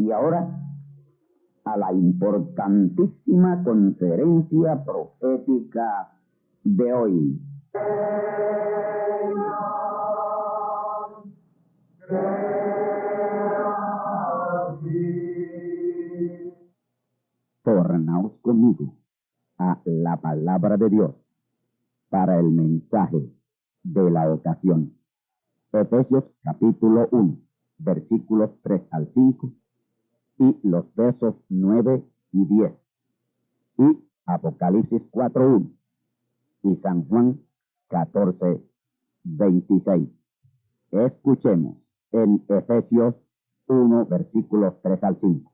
Y ahora a la importantísima conferencia profética de hoy. Tornaos conmigo a la palabra de Dios para el mensaje de la ocasión. Efesios capítulo 1, versículos 3 al 5 y los versos 9 y 10. Y Apocalipsis 4:1 y San Juan 14:26. Escuchemos en Efesios 1, versículos 3 al 5.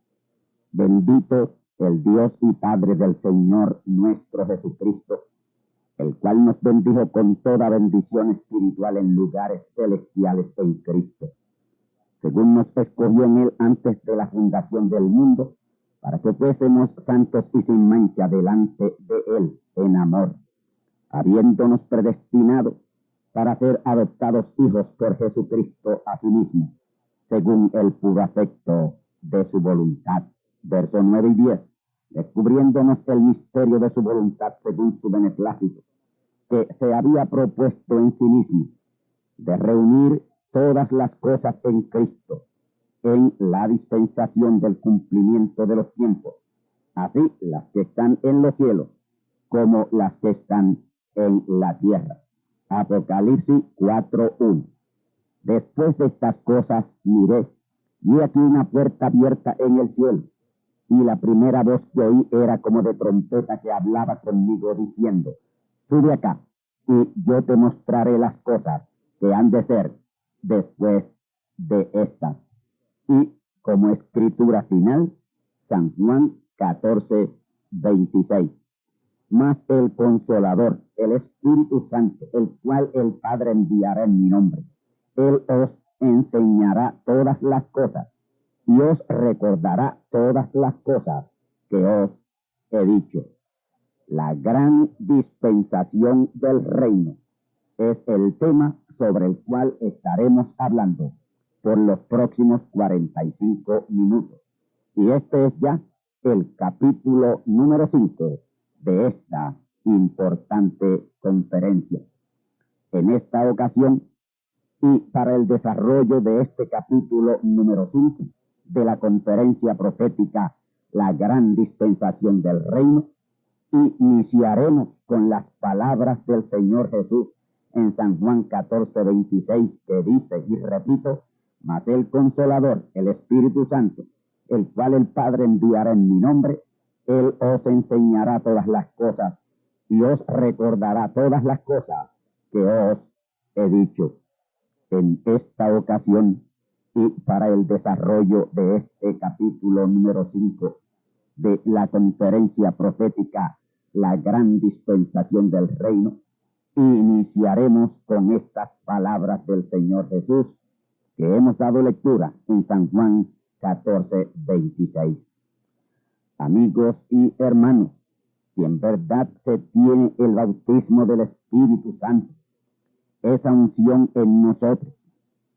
Bendito el Dios y Padre del Señor nuestro Jesucristo, el cual nos bendijo con toda bendición espiritual en lugares celestiales en Cristo, según nos escogió en Él antes de la fundación del mundo, para que fuésemos santos y sin mancha delante de Él en amor, habiéndonos predestinado para ser adoptados hijos por Jesucristo a sí mismo, según el puro afecto de su voluntad. Versos 9 y 10, descubriéndonos el misterio de su voluntad según su beneplácito, que se había propuesto en sí mismo, de reunir todas las cosas en Cristo, en la dispensación del cumplimiento de los tiempos, así las que están en los cielos, como las que están en la tierra. Apocalipsis 4:1. Después de estas cosas miré, y aquí una puerta abierta en el cielo, y la primera voz que oí era como de trompeta que hablaba conmigo diciendo: sube acá, y yo te mostraré las cosas que han de ser después de estas. Y como escritura final, San Juan 14:26. Mas el Consolador, el Espíritu Santo, el cual el Padre enviará en mi nombre, Él os enseñará todas las cosas y os recordará todas las cosas que os he dicho. La gran dispensación del reino es el tema sobre el cual estaremos hablando por los próximos 45 minutos. Y este es ya el capítulo número 5 de esta importante conferencia. En esta ocasión, y para el desarrollo de este capítulo número 5 de la conferencia profética La Gran Dispensación del Reino, iniciaremos con las palabras del Señor Jesús en San Juan 14:26, que dice, y repito: mas el Consolador, el Espíritu Santo, el cual el Padre enviará en mi nombre, Él os enseñará todas las cosas y os recordará todas las cosas que os he dicho. En esta ocasión, y para el desarrollo de este capítulo número 5 de la conferencia profética La Gran Dispensación del Reino, iniciaremos con estas palabras del Señor Jesús que hemos dado lectura en San Juan 14:26. Amigos y hermanos, si en verdad se tiene el bautismo del Espíritu Santo, esa unción en nosotros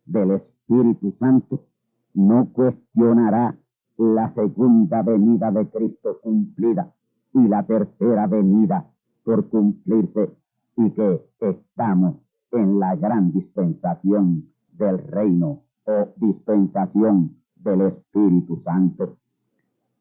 del Espíritu Santo no cuestionará la segunda venida de Cristo cumplida y la tercera venida por cumplirse, y que estamos en la gran dispensación del reino o dispensación del Espíritu Santo.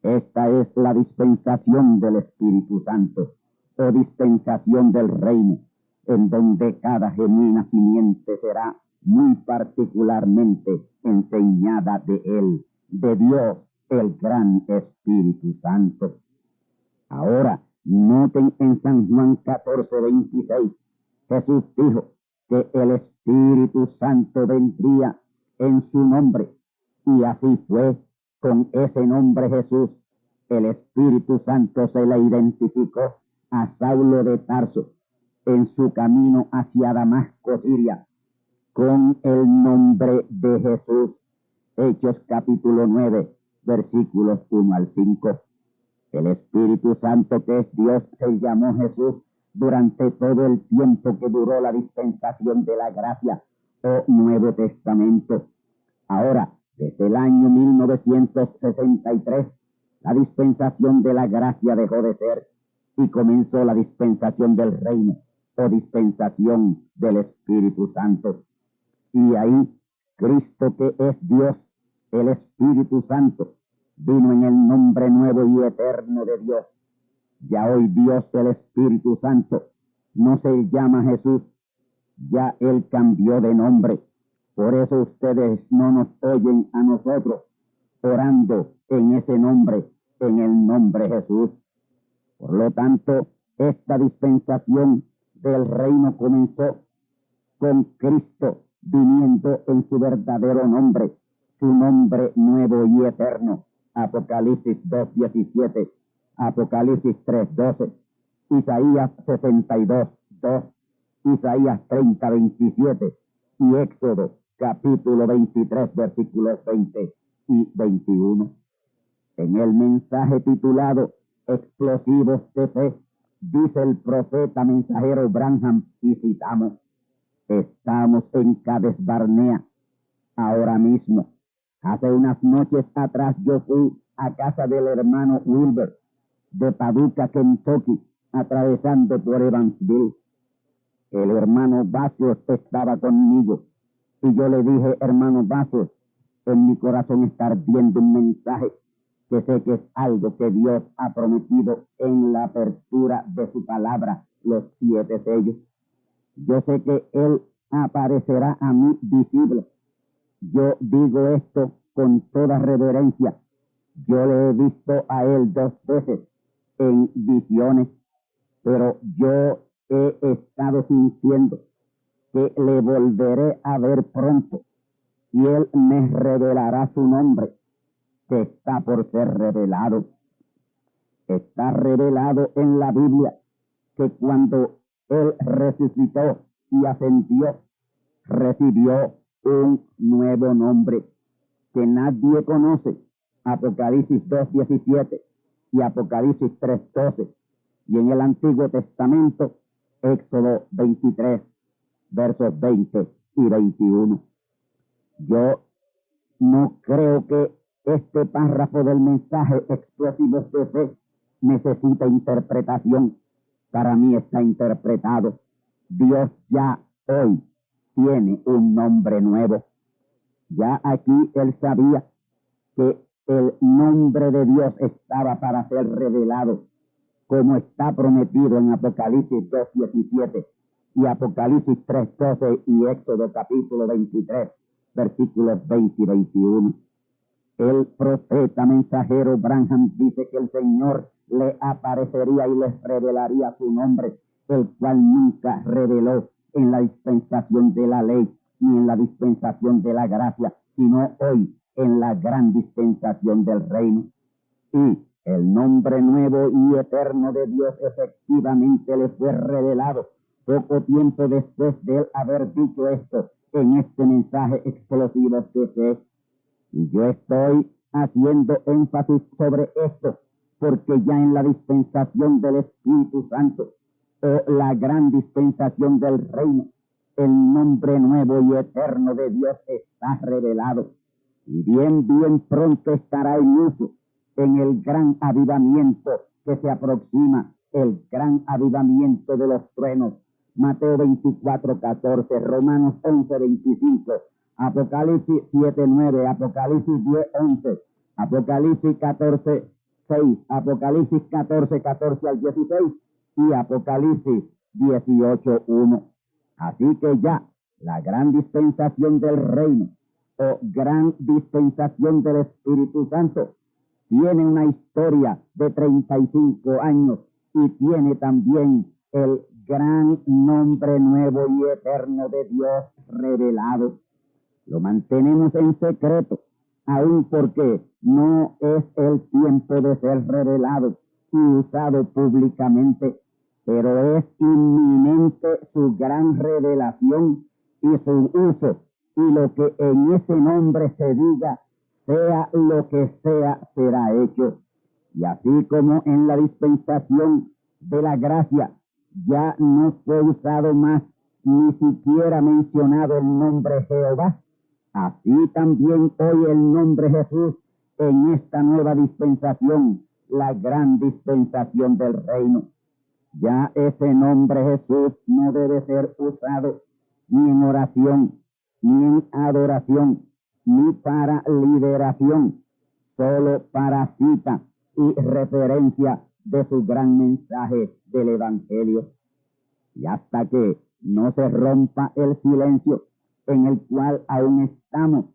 Esta es la dispensación del Espíritu Santo o dispensación del reino, en donde cada genuina simiente será muy particularmente enseñada de Él, de Dios, el gran Espíritu Santo. Ahora, noten en San Juan 14:26, Jesús dijo que el Espíritu Santo vendría en su nombre, y así fue. Con ese nombre Jesús, el Espíritu Santo se le identificó a Saulo de Tarso en su camino hacia Damasco, Siria, con el nombre de Jesús. Hechos capítulo 9, versículos 1 al 5. El Espíritu Santo, que es Dios, se llamó Jesús durante todo el tiempo que duró la dispensación de la gracia o Nuevo Testamento. Ahora, Desde el año 1963, la dispensación de la gracia dejó de ser y comenzó la dispensación del reino o dispensación del Espíritu Santo. Y ahí Cristo, que es Dios, el Espíritu Santo, vino en el nombre nuevo y eterno de Dios. Ya hoy Dios, el Espíritu Santo, no se llama Jesús, ya Él cambió de nombre. Por eso ustedes no nos oyen a nosotros orando en ese nombre, en el nombre de Jesús. Por lo tanto, esta dispensación del reino comenzó con Cristo viniendo en su verdadero nombre, su nombre nuevo y eterno. Apocalipsis 2:17, Apocalipsis 3:12, Isaías 62:2, Isaías 30:27 y Éxodo capítulo 23, versículos 20 y 21. En el mensaje titulado Explosivos de Fe, dice el profeta mensajero Branham, y citamos: estamos en Cades Barnea ahora mismo. Hace unas noches atrás yo fui a casa del hermano Wilber de Paducah, Kentucky, atravesando por Evansville. El hermano Vázquez estaba conmigo y yo le dije: hermano Vázquez, en mi corazón está ardiendo un mensaje que sé que es algo que Dios ha prometido en la apertura de su palabra, los 7 sellos. Yo sé que Él aparecerá a mí visible. Yo digo esto con toda reverencia. Yo le he visto a Él 2 veces en visiones, pero yo he estado sintiendo que le volveré a ver pronto y Él me revelará su nombre, que está por ser revelado. Está revelado en la Biblia que cuando Él resucitó y ascendió, recibió un nuevo nombre que nadie conoce. Apocalipsis 2:17 y Apocalipsis 3:12. Y en el Antiguo Testamento, Éxodo 23, versos 20 y 21. Yo no creo que este párrafo del mensaje Explosivos de Fe necesita interpretación. Para mí está interpretado. Dios ya hoy tiene un nombre nuevo. Ya aquí Él sabía que el nombre de Dios estaba para ser revelado, como está prometido en Apocalipsis 2:17 y Apocalipsis 3:12 y Éxodo capítulo 23, versículos 20 y 21. El profeta mensajero Branham dice que el Señor le aparecería y les revelaría su nombre, el cual nunca reveló en la dispensación de la ley ni en la dispensación de la gracia, sino hoy en la gran dispensación del reino. Y el nombre nuevo y eterno de Dios efectivamente le fue revelado poco tiempo después de él haber dicho esto en este mensaje explosivo de fe. Y yo estoy haciendo énfasis sobre esto porque ya en la dispensación del Espíritu Santo, o la gran dispensación del reino, el nombre nuevo y eterno de Dios está revelado. Y bien pronto estará en uso en el gran avivamiento que se aproxima, el gran avivamiento de los truenos. Mateo 24:14, Romanos 11:25, Apocalipsis 7:9, Apocalipsis 10:11, Apocalipsis 14:6, Apocalipsis 14:14 al 16 y Apocalipsis 18:1. Así que ya la gran dispensación del reino o gran dispensación del Espíritu Santo tiene una historia de 35 años y tiene también el gran nombre nuevo y eterno de Dios revelado. Lo mantenemos en secreto, aun porque no es el tiempo de ser revelado y usado públicamente, pero es inminente su gran revelación y su uso, y lo que en ese nombre se diga, sea lo que sea, será hecho. Y así como en la dispensación de la gracia ya no fue usado más, ni siquiera mencionado el nombre Jehová, Así también hoy el nombre Jesús en esta nueva dispensación, la gran dispensación del reino. Ya ese nombre Jesús no debe ser usado ni en oración, ni en adoración, ni para liberación, solo para cita y referencia de su gran mensaje del Evangelio. Y hasta que no se rompa el silencio en el cual aún estamos,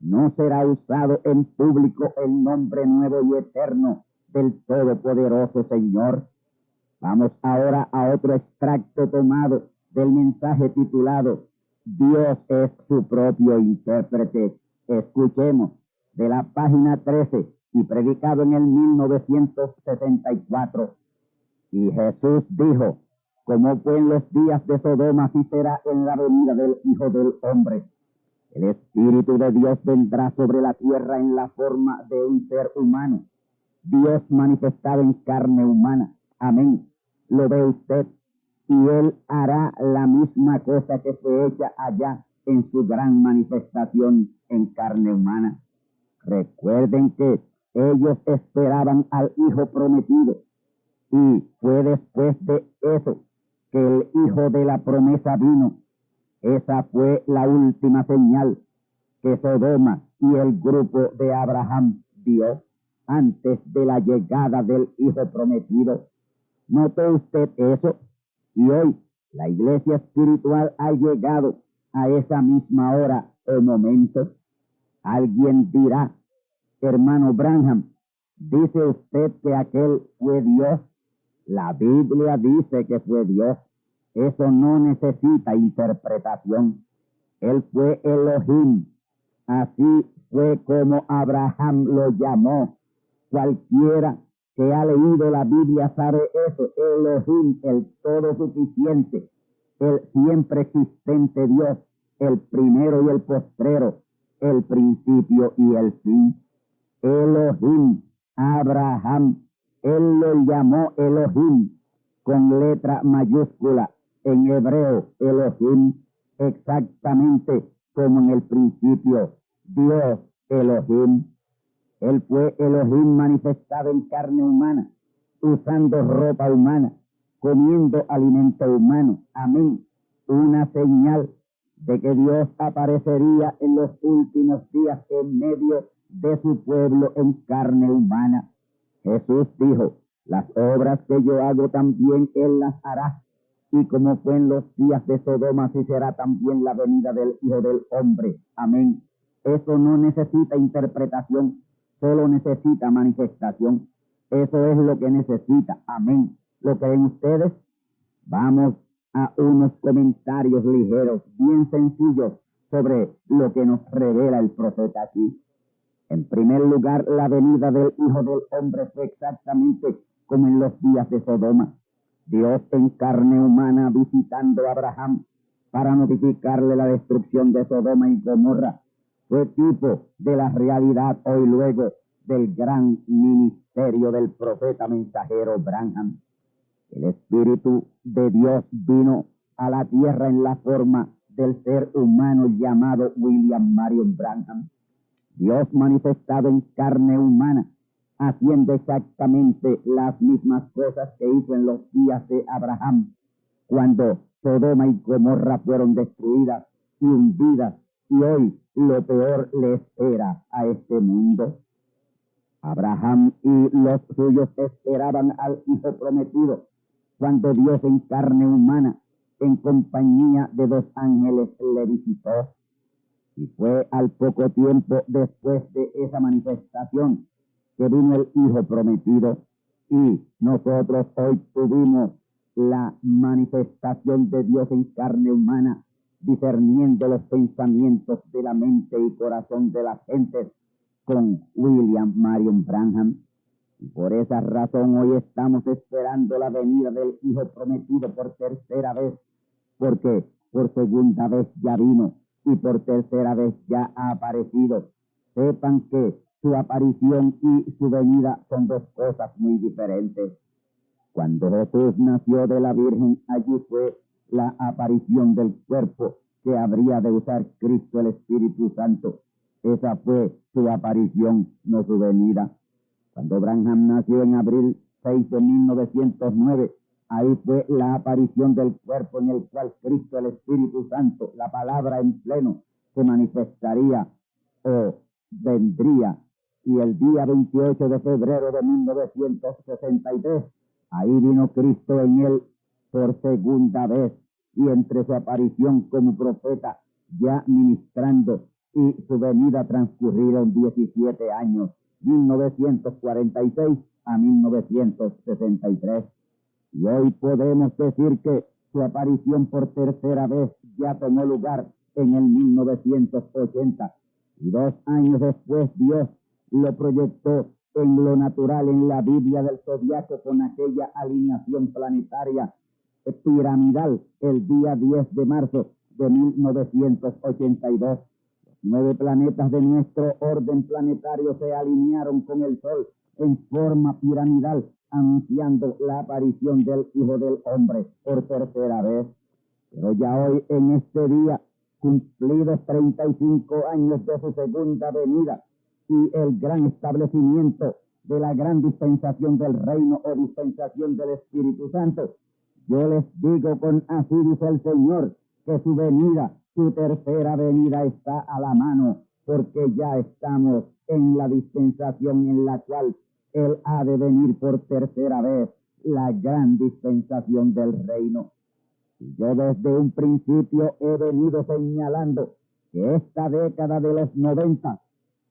no será usado en público el nombre nuevo y eterno del Todopoderoso Señor. Vamos ahora a otro extracto tomado del mensaje titulado Dios es su propio intérprete. Escuchemos de la página 13 y predicado en el 1964. Y Jesús dijo, como fue en los días de Sodoma, así será en la venida del Hijo del Hombre. El Espíritu de Dios vendrá sobre la tierra en la forma de un ser humano. Dios manifestado en carne humana. Amén. Lo ve usted. Y Él hará la misma cosa que fue hecha allá en su gran manifestación en carne humana. Recuerden que ellos esperaban al Hijo prometido. Y fue después de eso que el Hijo de la promesa vino. Esa fue la última señal que Sodoma y el grupo de Abraham vio antes de la llegada del Hijo prometido. ¿Notó usted eso? Y hoy la iglesia espiritual ha llegado a esa misma hora o momento. Alguien dirá, hermano Branham, ¿dice usted que aquel fue Dios? La Biblia dice que fue Dios. Eso no necesita interpretación. Él fue Elohim. Así fue como Abraham lo llamó. Cualquiera que ha leído la Biblia sabe eso. Elohim, el todo suficiente, el siempre existente Dios, el primero y el postrero, el principio y el fin. Elohim, Abraham, él lo llamó Elohim con letra mayúscula en hebreo, Elohim, exactamente como en el principio, Dios Elohim. Él fue Elohim manifestado en carne humana, usando ropa humana, comiendo alimento humano. Amén. Una señal de que Dios aparecería en los últimos días en medio de su pueblo en carne humana. Jesús dijo, las obras que yo hago también Él las hará. Y como fue en los días de Sodoma, así será también la venida del Hijo del Hombre. Amén. Eso no necesita interpretación, solo necesita manifestación. Eso es lo que necesita. Amén. ¿Lo creen ustedes? Vamos a unos comentarios ligeros, bien sencillos, sobre lo que nos revela el profeta aquí. En primer lugar, la venida del Hijo del Hombre fue exactamente como en los días de Sodoma. Dios en carne humana visitando a Abraham para notificarle la destrucción de Sodoma y Gomorra. Fue tipo de la realidad hoy luego del gran ministerio del profeta mensajero Branham. El Espíritu de Dios vino a la tierra en la forma del ser humano llamado William Marion Branham. Dios manifestado en carne humana, haciendo exactamente las mismas cosas que hizo en los días de Abraham, cuando Sodoma y Gomorra fueron destruidas y hundidas, y hoy lo peor le espera a este mundo. Abraham y los suyos esperaban al Hijo prometido, cuando Dios en carne humana, en compañía de 2 ángeles, le visitó. Y fue al poco tiempo después de esa manifestación que vino el Hijo prometido, y nosotros hoy tuvimos la manifestación de Dios en carne humana, discerniendo los pensamientos de la mente y corazón de las gentes con William Marion Branham. Y por esa razón hoy estamos esperando la venida del Hijo prometido por tercera vez, porque por segunda vez ya vino y por tercera vez ya ha aparecido. Sepan que su aparición y su venida son 2 cosas muy diferentes. Cuando Jesús nació de la Virgen, allí fue la aparición del cuerpo que habría de usar Cristo el Espíritu Santo. Esa fue su aparición, no su venida. Cuando Branham nació en abril 6 de 1909, ahí fue la aparición del cuerpo en el cual Cristo el Espíritu Santo, la palabra en pleno, se manifestaría o vendría. Y el día 28 de febrero de 1963, ahí vino Cristo en él por segunda vez, y entre su aparición como profeta, ya ministrando, y su venida transcurrieron 17 años, 1946 a 1963. Y hoy podemos decir que su aparición por tercera vez ya tomó lugar en el 1980. Y 2 años después Dios lo proyectó en lo natural en la Biblia del Zodiaco con aquella alineación planetaria piramidal el día 10 de marzo de 1982. Los 9 planetas de nuestro orden planetario se alinearon con el Sol en forma piramidal, anunciando la aparición del Hijo del Hombre por tercera vez. Pero ya hoy, en este día, cumplidos 35 años de su segunda venida y el gran establecimiento de la gran dispensación del reino o dispensación del Espíritu Santo, yo les digo con así dice el Señor, que su venida, su tercera venida está a la mano, porque ya estamos en la dispensación en la cual Él ha de venir por tercera vez, la gran dispensación del reino. Y yo desde un principio he venido señalando que esta década de los 90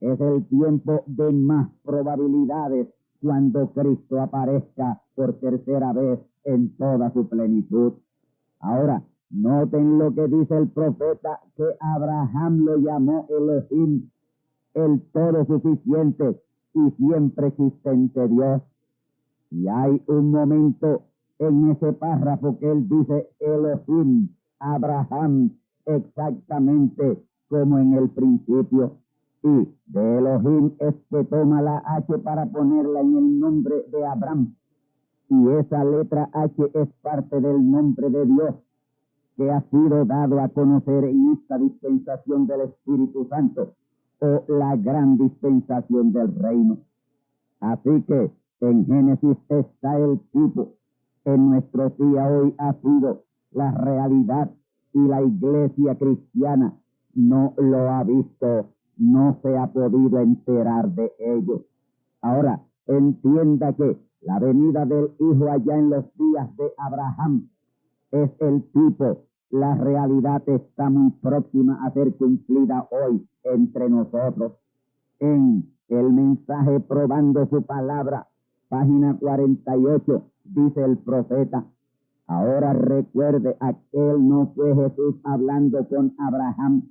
es el tiempo de más probabilidades cuando Cristo aparezca por tercera vez en toda su plenitud. Ahora, noten lo que dice el profeta, que Abraham lo llamó Elohim, el todo suficiente y siempre existente Dios. Y hay un momento en ese párrafo que él dice Elohim, Abraham, exactamente como en el principio. Y de Elohim es que toma la H para ponerla en el nombre de Abraham. Y esa letra H es parte del nombre de Dios, que ha sido dado a conocer en esta dispensación del Espíritu Santo, o la gran dispensación del reino. Así que en Génesis está el tipo, en nuestro día hoy ha sido la realidad, y la iglesia cristiana no lo ha visto, no se ha podido enterar de ello. Ahora, entienda que la venida del Hijo allá en los días de Abraham es el tipo. La realidad está muy próxima a ser cumplida hoy entre nosotros. En el mensaje Probando su Palabra, página 48, dice el profeta: ahora recuerde, aquel no fue Jesús hablando con Abraham,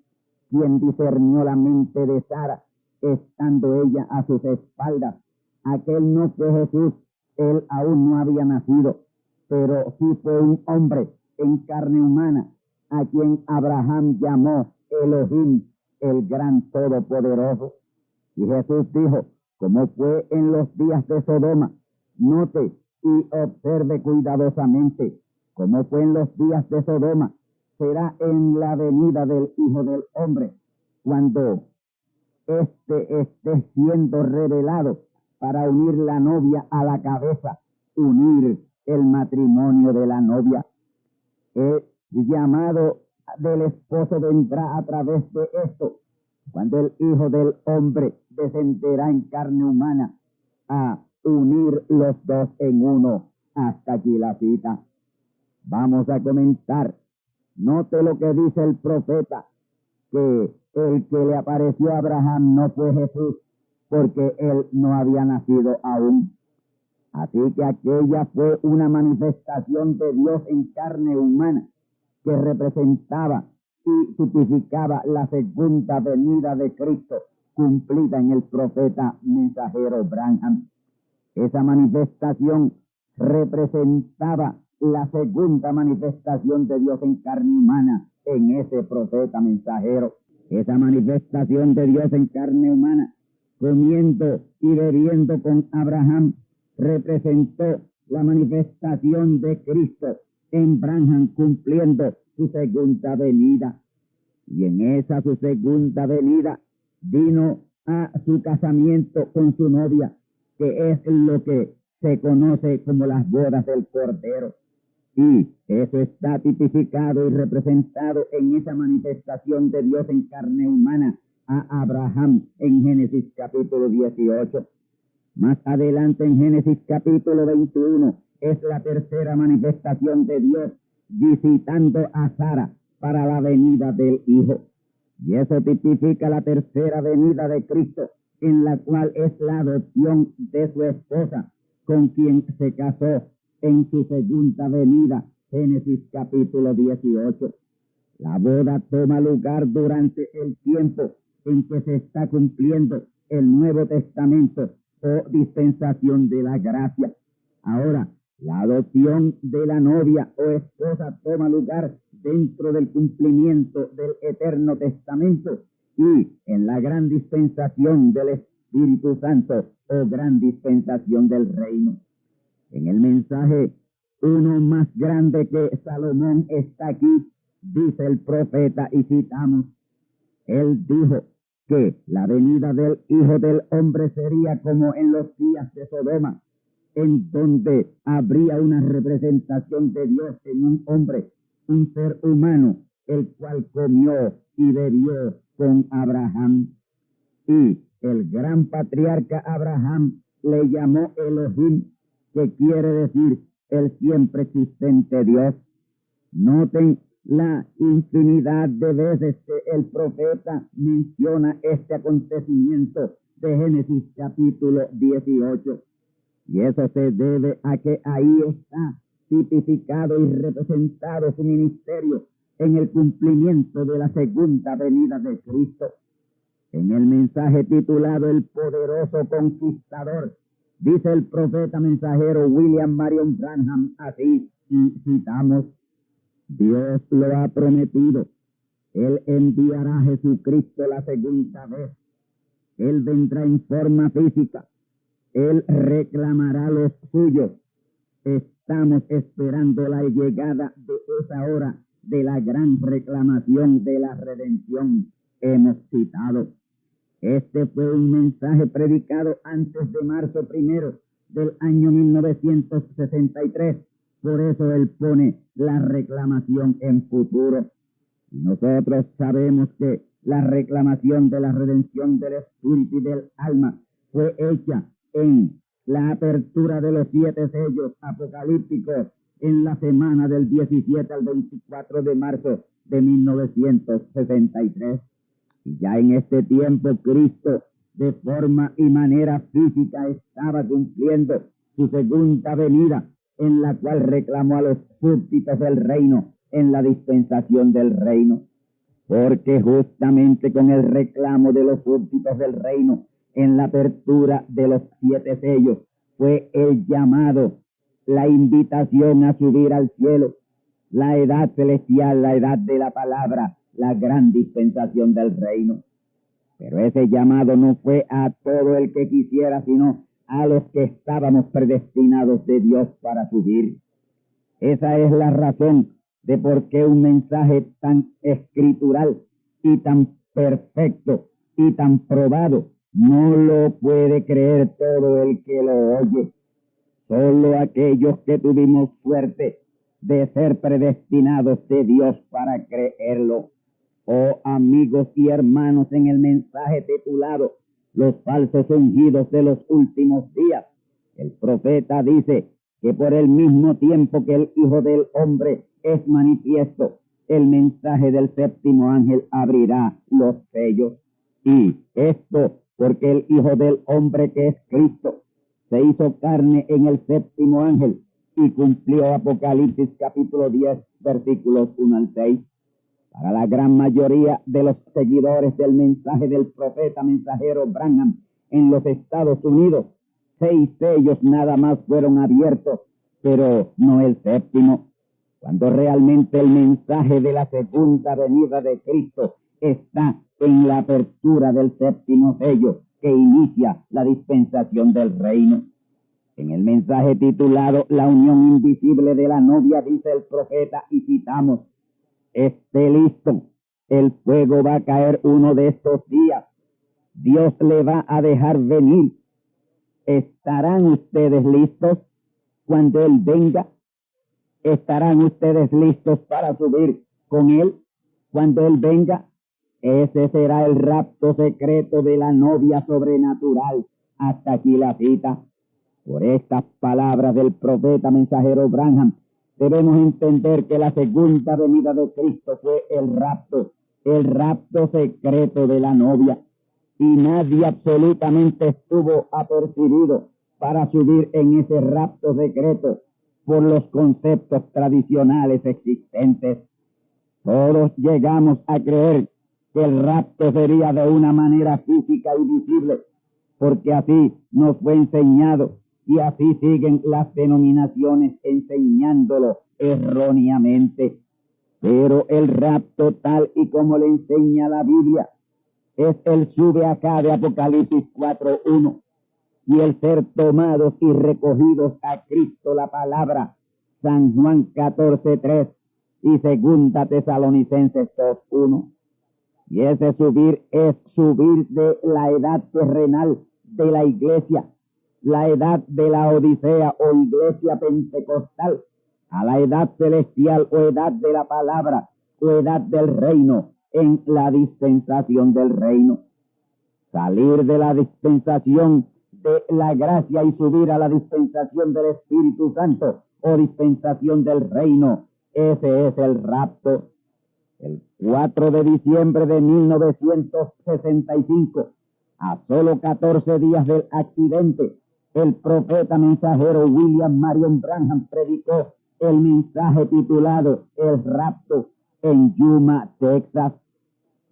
quien discernió la mente de Sara, estando ella a sus espaldas. Aquel no fue Jesús, él aún no había nacido, pero sí fue un hombre en carne humana, a quien Abraham llamó Elohim, el gran todopoderoso. Y Jesús dijo, como fue en los días de Sodoma, note y observe cuidadosamente, como fue en los días de Sodoma, será en la venida del Hijo del Hombre, cuando éste esté siendo revelado para unir la novia a la cabeza, unir el matrimonio de la novia. El llamado del esposo vendrá a través de esto, cuando el Hijo del Hombre descenderá en carne humana a unir los dos en uno. Hasta aquí la cita. Vamos a comentar. Note lo que dice el profeta, que el que le apareció a Abraham no fue Jesús, porque él no había nacido aún. Así que aquella fue una manifestación de Dios en carne humana, que representaba y tipificaba la segunda venida de Cristo, cumplida en el profeta mensajero Branham. Esa manifestación representaba la segunda manifestación de Dios en carne humana en ese profeta mensajero. Esa manifestación de Dios en carne humana, comiendo y bebiendo con Abraham, representó la manifestación de Cristo en Branham, cumpliendo su segunda venida. y en esa su segunda venida vino a su casamiento con su novia, que es lo que se conoce como las bodas del Cordero. Y eso está tipificado y representado en esa manifestación de Dios en carne humana a Abraham en Génesis capítulo 18. Más adelante en Génesis capítulo 21 es la tercera manifestación de Dios visitando a Sara para la venida del Hijo. Y eso tipifica la tercera venida de Cristo, en la cual es la adopción de su esposa, con quien se casó en su segunda venida, Génesis capítulo 18. La boda toma lugar durante el tiempo en que se está cumpliendo el Nuevo Testamento o dispensación de la gracia. Ahora, la adopción de la novia o esposa toma lugar dentro del cumplimiento del Eterno Testamento y en la gran dispensación del Espíritu Santo o gran dispensación del reino. En el mensaje, uno más grande que Salomón está aquí, dice el profeta, y citamos, él dijo que la venida del Hijo del Hombre sería como en los días de Sodoma, en donde habría una representación de Dios en un hombre, un ser humano, el cual comió y bebió con Abraham. Y el gran patriarca Abraham le llamó Elohim, que quiere decir el siempre existente Dios. Noten la infinidad de veces que el profeta menciona este acontecimiento de Génesis capítulo 18. Y eso se debe a que ahí está tipificado y representado su ministerio en el cumplimiento de la segunda venida de Cristo. En el mensaje titulado El Poderoso Conquistador, dice el profeta mensajero William Marion Branham así, y citamos, Dios lo ha prometido, Él enviará a Jesucristo la segunda vez, Él vendrá en forma física, Él reclamará los suyos. Estamos esperando la llegada de esa hora de la gran reclamación de la redención. Hemos citado. Este fue un mensaje predicado antes de marzo 1 del año 1963. Por eso él pone la reclamación en futuro. Y nosotros sabemos que la reclamación de la redención del espíritu y del alma fue hecha en la apertura de los 7 sellos apocalípticos en la semana del 17 al 24 de marzo de 1963. Y ya en este tiempo Cristo de forma y manera física estaba cumpliendo su segunda venida, en la cual reclamó a los súbditos del reino en la dispensación del reino. Porque justamente con el reclamo de los súbditos del reino en la apertura de los 7 sellos fue el llamado, la invitación a subir al cielo, la edad celestial, la edad de la palabra, la gran dispensación del reino. Pero ese llamado no fue a todo el que quisiera, sino a los que estábamos predestinados de Dios para subir. Esa es la razón de por qué un mensaje tan escritural y tan perfecto y tan probado no lo puede creer todo el que lo oye. Solo aquellos que tuvimos suerte de ser predestinados de Dios para creerlo. Oh amigos y hermanos, en el mensaje titulado Los falsos ungidos de los últimos días, el profeta dice que por el mismo tiempo que el Hijo del Hombre es manifiesto, el mensaje del séptimo ángel abrirá los sellos. Y esto porque el Hijo del Hombre, que es Cristo, se hizo carne en el séptimo ángel y cumplió Apocalipsis capítulo 10, versículos 1 al 6. Para la gran mayoría de los seguidores del mensaje del profeta mensajero Branham en los Estados Unidos, 6 sellos nada más fueron abiertos, pero no el séptimo, cuando realmente el mensaje de la segunda venida de Cristo está en la apertura del séptimo sello que inicia la dispensación del reino. En el mensaje titulado La unión invisible de la novia, dice el profeta, y citamos, esté listo, El fuego va a caer uno de estos días. Dios le va a dejar venir. ¿Estarán ustedes listos cuando Él venga? ¿Estarán ustedes listos para subir con Él cuando Él venga? Ese será el rapto secreto de la novia sobrenatural. Hasta aquí la cita. Por estas palabras del profeta mensajero Branham, debemos entender que la segunda venida de Cristo fue el rapto secreto de la novia. Y nadie absolutamente estuvo apercibido para subir en ese rapto secreto por los conceptos tradicionales existentes. Todos llegamos a creer que el rapto sería de una manera física y visible, porque así nos fue enseñado y así siguen las denominaciones enseñándolo erróneamente. Pero el rapto tal y como le enseña la Biblia es el sube acá de Apocalipsis 4:1 y el ser tomados y recogidos a Cristo, la palabra, San Juan 14:3 y segunda Tesalonicenses 2:1. Y ese subir es subir de la edad terrenal de la iglesia, la edad de la Odisea o iglesia pentecostal, a la edad celestial o edad de la palabra o edad del reino en la dispensación del reino. Salir de la dispensación de la gracia y subir a la dispensación del Espíritu Santo o dispensación del reino, ese es el rapto. El 4 de diciembre de 1965, a solo 14 días del accidente, el profeta mensajero William Marion Branham predicó el mensaje titulado El rapto en Yuma, Texas.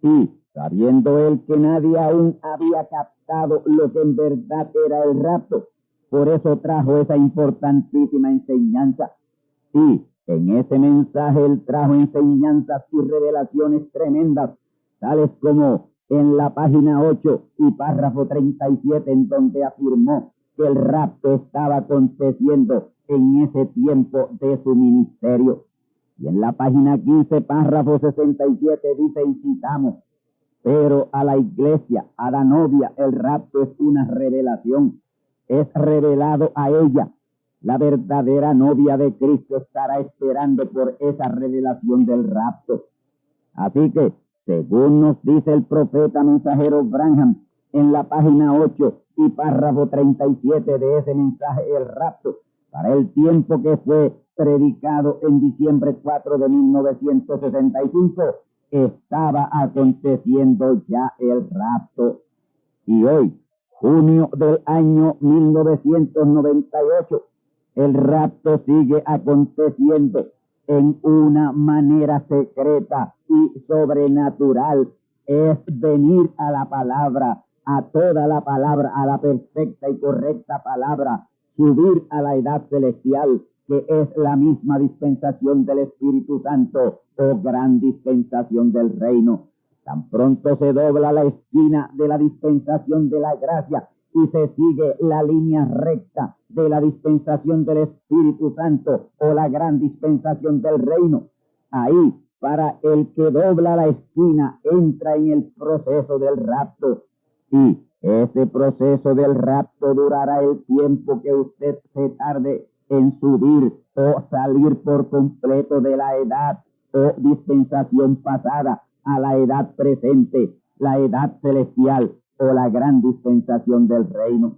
Y sabiendo él que nadie aún había captado lo que en verdad era el rapto, por eso trajo esa importantísima enseñanza. Y en ese mensaje él trajo enseñanzas y revelaciones tremendas, tales como en la página 8 y párrafo 37, en donde afirmó que el rapto estaba aconteciendo en ese tiempo de su ministerio. Y en la página 15, párrafo 67, dice, y citamos: pero a la iglesia, a la novia, el rapto es una revelación. Es revelado a ella. La verdadera novia de Cristo estará esperando por esa revelación del rapto. Así que, según nos dice el profeta mensajero Branham, en la página 8 y párrafo 37 de ese mensaje, el rapto, para el tiempo que fue predicado en diciembre 4 de 1965, estaba aconteciendo ya el rapto. Y hoy, junio del año 1998, el rapto sigue aconteciendo en una manera secreta y sobrenatural. Es venir a la palabra, a toda la palabra, a la perfecta y correcta palabra, subir a la edad celestial, que es la misma dispensación del Espíritu Santo o gran dispensación del reino. Tan pronto se dobla la esquina de la dispensación de la gracia y se sigue la línea recta de la dispensación del Espíritu Santo o la gran dispensación del reino, ahí, para el que dobla la esquina, entra en el proceso del rapto. Y ese proceso del rapto durará el tiempo que usted se tarde en subir o salir por completo de la edad o dispensación pasada a la edad presente, la edad celestial o la gran dispensación del reino.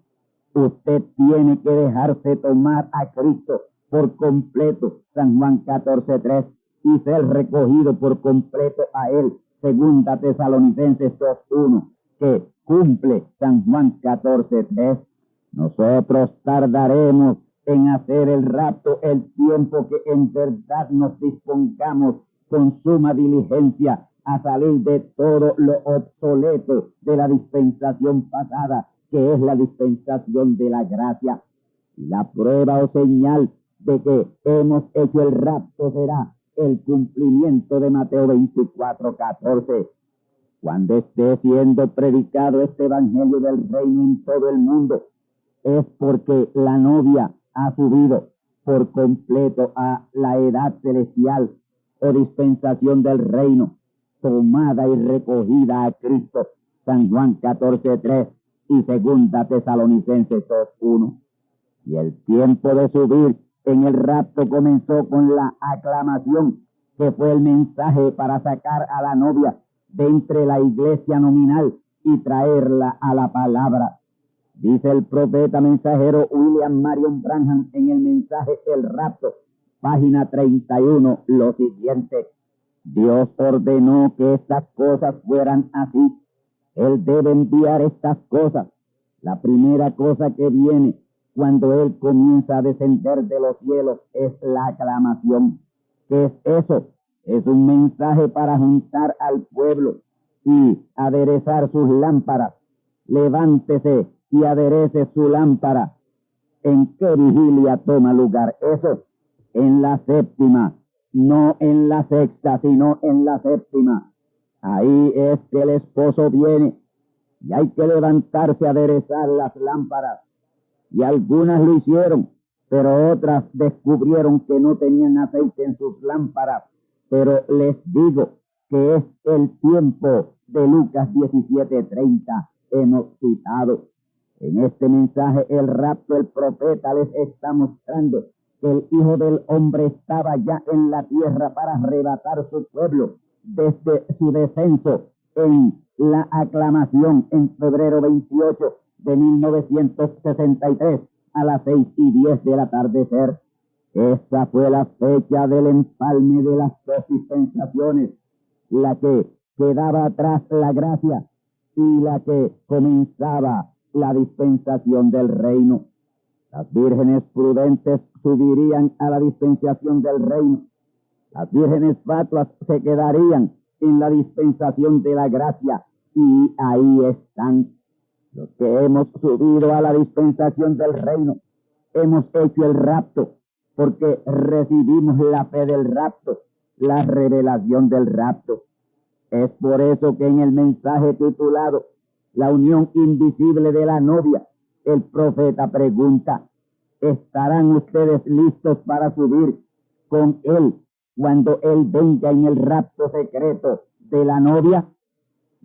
Usted tiene que dejarse tomar a Cristo por completo, San Juan 14:3, y ser recogido por completo a Él, segunda Tesalonicenses 2:1, que cumple San Juan 14:3. Nosotros tardaremos en hacer el rapto el tiempo que en verdad nos dispongamos con suma diligencia a salir de todo lo obsoleto de la dispensación pasada, que es la dispensación de la gracia. La prueba o señal de que hemos hecho el rapto será el cumplimiento de Mateo 24:14. Cuando esté siendo predicado este evangelio del reino en todo el mundo, es porque la novia ha subido por completo a la edad celestial o dispensación del reino. tomada y recogida a Cristo. San Juan 14:3 y Segunda Tesalonicenses 2:1. Y el tiempo de subir en el rapto comenzó con la aclamación, que fue el mensaje para sacar a la novia de entre la iglesia nominal y traerla a la palabra. Dice el profeta mensajero William Marion Branham en el mensaje El rapto, página 31, lo siguiente: Dios ordenó que estas cosas fueran así. Él debe enviar estas cosas. La primera cosa que viene cuando Él comienza a descender de los cielos es la aclamación. ¿Qué es eso? Es un mensaje para juntar al pueblo y aderezar sus lámparas. Levántese y aderece su lámpara. ¿En qué vigilia toma lugar eso? En la séptima, no en la sexta, sino en la séptima. Ahí es que el esposo viene y hay que levantarse a aderezar las lámparas. Y algunas lo hicieron, pero otras descubrieron que no tenían aceite en sus lámparas. Pero les digo que es el tiempo de Lucas 17:30. Hemos citado. En este mensaje, el rapto, el profeta les está mostrando que el Hijo del Hombre estaba ya en la tierra para arrebatar su pueblo desde su descenso en la aclamación en febrero 28 de 1963 a las 6:10 del atardecer. Esa fue la fecha del empalme de las dos dispensaciones, la que quedaba atrás la gracia y la que comenzaba la dispensación del reino. Las vírgenes prudentes subirían a la dispensación del reino. Las vírgenes fatuas se quedarían en la dispensación de la gracia, y ahí están. Los que hemos subido a la dispensación del reino, hemos hecho el rapto, porque recibimos la fe del rapto, la revelación del rapto. Es por eso que en el mensaje titulado La unión invisible de la novia, el profeta pregunta: ¿estarán ustedes listos para subir con él cuando él venga en el rapto secreto de la novia?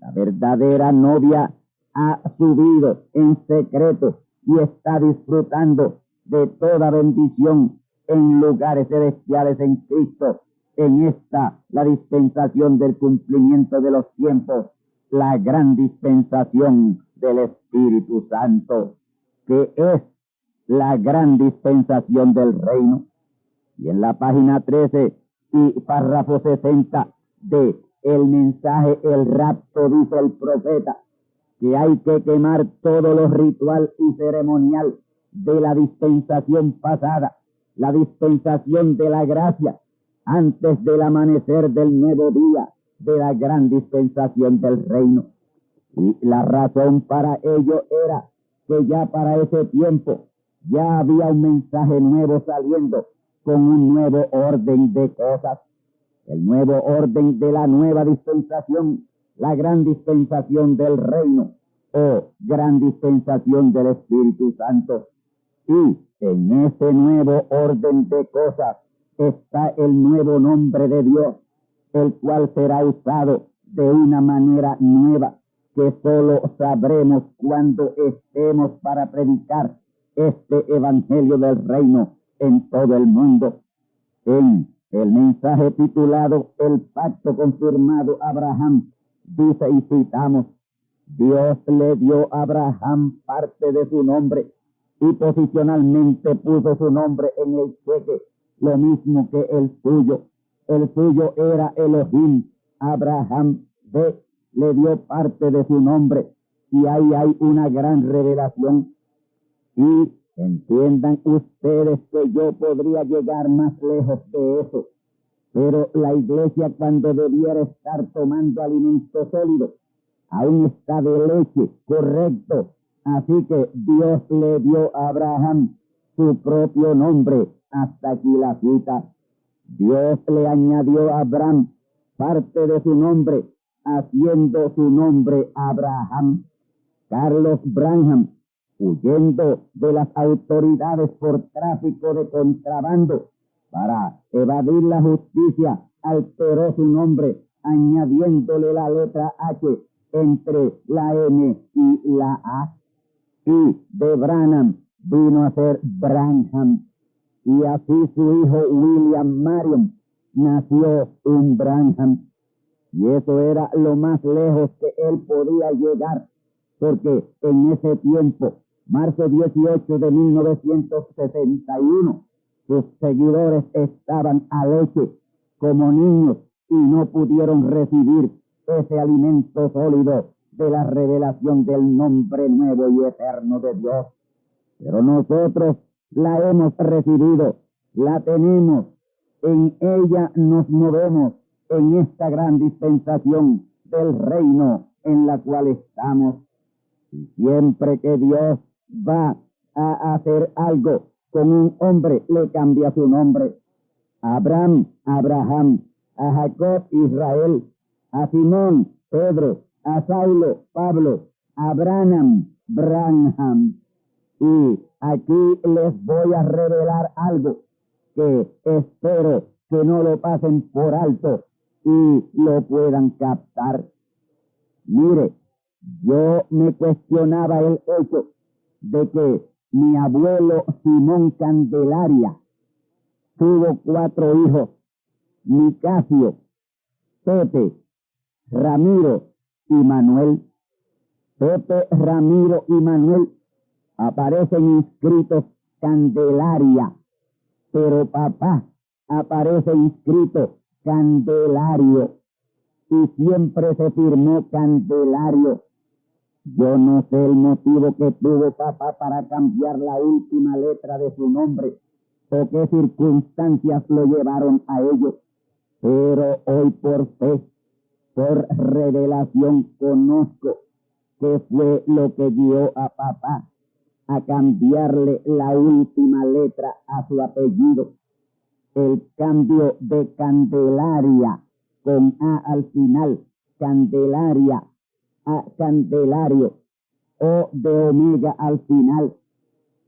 La verdadera novia ha subido en secreto y está disfrutando de toda bendición en lugares celestiales en Cristo. En esta, la dispensación del cumplimiento de los tiempos, la gran dispensación del Espíritu Santo, que es la gran dispensación del reino. Y en la página 13 y párrafo 60 de el mensaje El rapto, dice el profeta que hay que quemar todo lo ritual y ceremonial de la dispensación pasada, la dispensación de la gracia, antes del amanecer del nuevo día de la gran dispensación del reino. Y la razón para ello era que ya para ese tiempo ya había un mensaje nuevo saliendo con un nuevo orden de cosas. El nuevo orden de la nueva dispensación, la gran dispensación del reino o gran dispensación del Espíritu Santo. Y en ese nuevo orden de cosas está el nuevo nombre de Dios, el cual será usado de una manera nueva que solo sabremos cuando estemos para predicar este evangelio del reino en todo el mundo. En el mensaje titulado El pacto confirmado a Abraham, dice y citamos: Dios le dio a Abraham parte de su nombre y posicionalmente puso su nombre en el cheque, lo mismo que el suyo. El suyo era Elohim. Abraham le dio parte de su nombre, y ahí hay una gran revelación. Y entiendan ustedes que yo podría llegar más lejos de eso, pero la iglesia, cuando debiera estar tomando alimento sólido, aún está de leche, correcto. Así que Dios le dio a Abraham su propio nombre. Hasta aquí la cita. Dios le añadió a Abraham parte de su nombre, haciendo su nombre Abraham. Carlos Branham, huyendo de las autoridades por tráfico de contrabando para evadir la justicia, alteró su nombre añadiéndole la letra H entre la M y la A. Y de Branham vino a ser Branham. Y así su hijo William Marion nació un Branham. Y eso era lo más lejos que él podía llegar, porque en ese tiempo, marzo 18 de 1961, sus seguidores estaban a leche como niños y no pudieron recibir ese alimento sólido de la revelación del nombre nuevo y eterno de Dios. Pero nosotros la hemos recibido, la tenemos, en ella nos movemos en esta gran dispensación del reino en la cual estamos. Y siempre que Dios va a hacer algo con un hombre, le cambia su nombre. A Abraham, Abraham, a Jacob, Israel, a Simón, Pedro, a Saulo, Pablo, a Branham, Branham. Y aquí les voy a revelar algo que espero que no lo pasen por alto y lo puedan captar. Mire, yo me cuestionaba el hecho de que mi abuelo Simón Candelaria tuvo 4 hijos: Nicasio, Pepe, Ramiro y Manuel. Pepe, Ramiro y Manuel aparecen inscritos Candelaria, pero papá aparece inscrito Candelario y siempre se firmó Candelario. Yo no sé el motivo que tuvo papá para cambiar la última letra de su nombre o qué circunstancias lo llevaron a ello, pero hoy por fe, por revelación, conozco qué fue lo que guió a papá a cambiarle la última letra a su apellido. El cambio de Candelaria con A al final, Candelaria, a Candelario, O de Omega al final,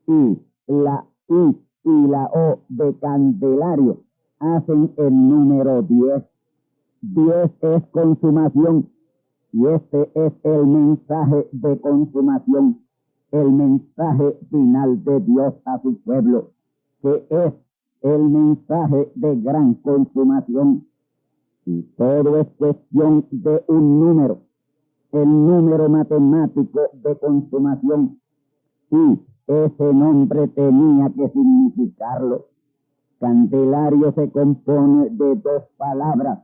y la I y la O de Candelario hacen el número 10. 10 es consumación, y este es el mensaje de consumación, el mensaje final de Dios a su pueblo, que es el mensaje de gran consumación. Y todo es cuestión de un número, el número matemático de consumación, y ese nombre tenía que significarlo. Candelario se compone de 2 palabras,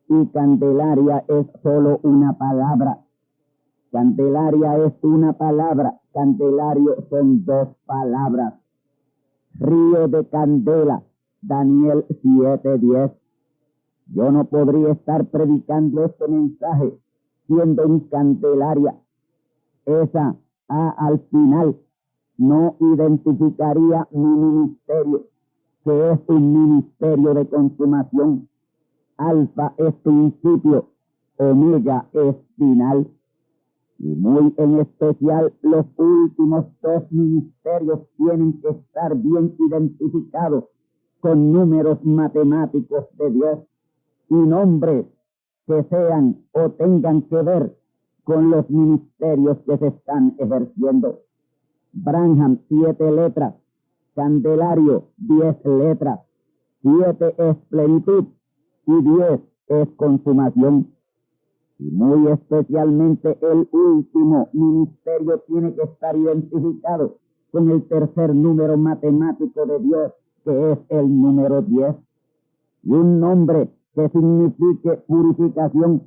y Candelaria es solo una palabra. Candelaria es una palabra, Candelario son 2 palabras. Río de candela, Daniel 7:10. Yo no podría estar predicando este mensaje siendo en Candelaria. Esa A al final no identificaría mi ministerio, que es un ministerio de consumación. Alfa es principio, Omega es final. Y muy en especial los últimos 2 ministerios tienen que estar bien identificados con números matemáticos de Dios y nombres que sean o tengan que ver con los ministerios que se están ejerciendo. Branham, 7 letras. Candelario, 10 letras. 7 es plenitud y 10 es consumación. Y muy especialmente el último ministerio tiene que estar identificado con el tercer número matemático de Dios, que es el número 10. Y un nombre que signifique purificación,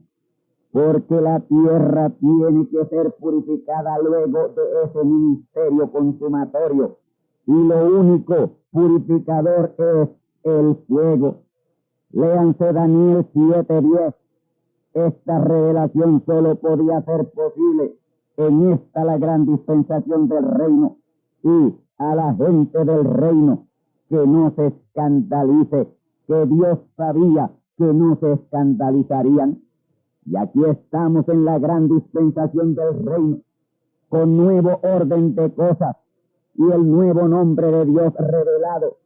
porque la tierra tiene que ser purificada luego de ese ministerio consumatorio. Y lo único purificador es el fuego. Léanse Daniel 7:10. Esta revelación solo podía ser posible en esta la gran dispensación del reino, y a la gente del reino que no se escandalice, que Dios sabía que no se escandalizarían. Y aquí estamos en la gran dispensación del reino, con nuevo orden de cosas y el nuevo nombre de Dios revelado,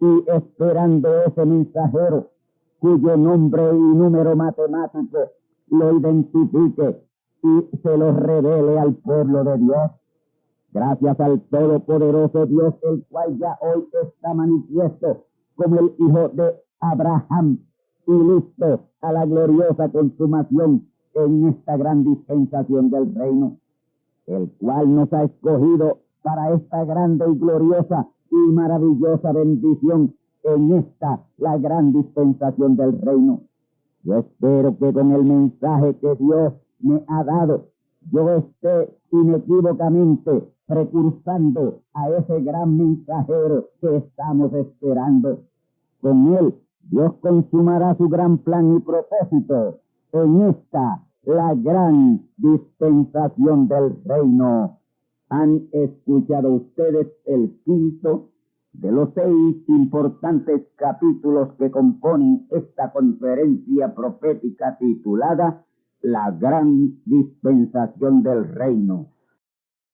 y esperando ese mensajero cuyo nombre y número matemático lo identifique y se lo revele al pueblo de Dios. Gracias al todopoderoso Dios, el cual ya hoy está manifiesto como el Hijo de Abraham y listo a la gloriosa consumación en esta gran dispensación del reino, el cual nos ha escogido para esta grande y gloriosa y maravillosa bendición en esta, la gran dispensación del reino. Yo espero que con el mensaje que Dios me ha dado, yo esté inequívocamente precursando a ese gran mensajero que estamos esperando. Con él, Dios consumará su gran plan y propósito en esta, la gran dispensación del reino. Han escuchado ustedes el quinto de los 6 importantes capítulos que componen esta conferencia profética titulada La Gran Dispensación del Reino.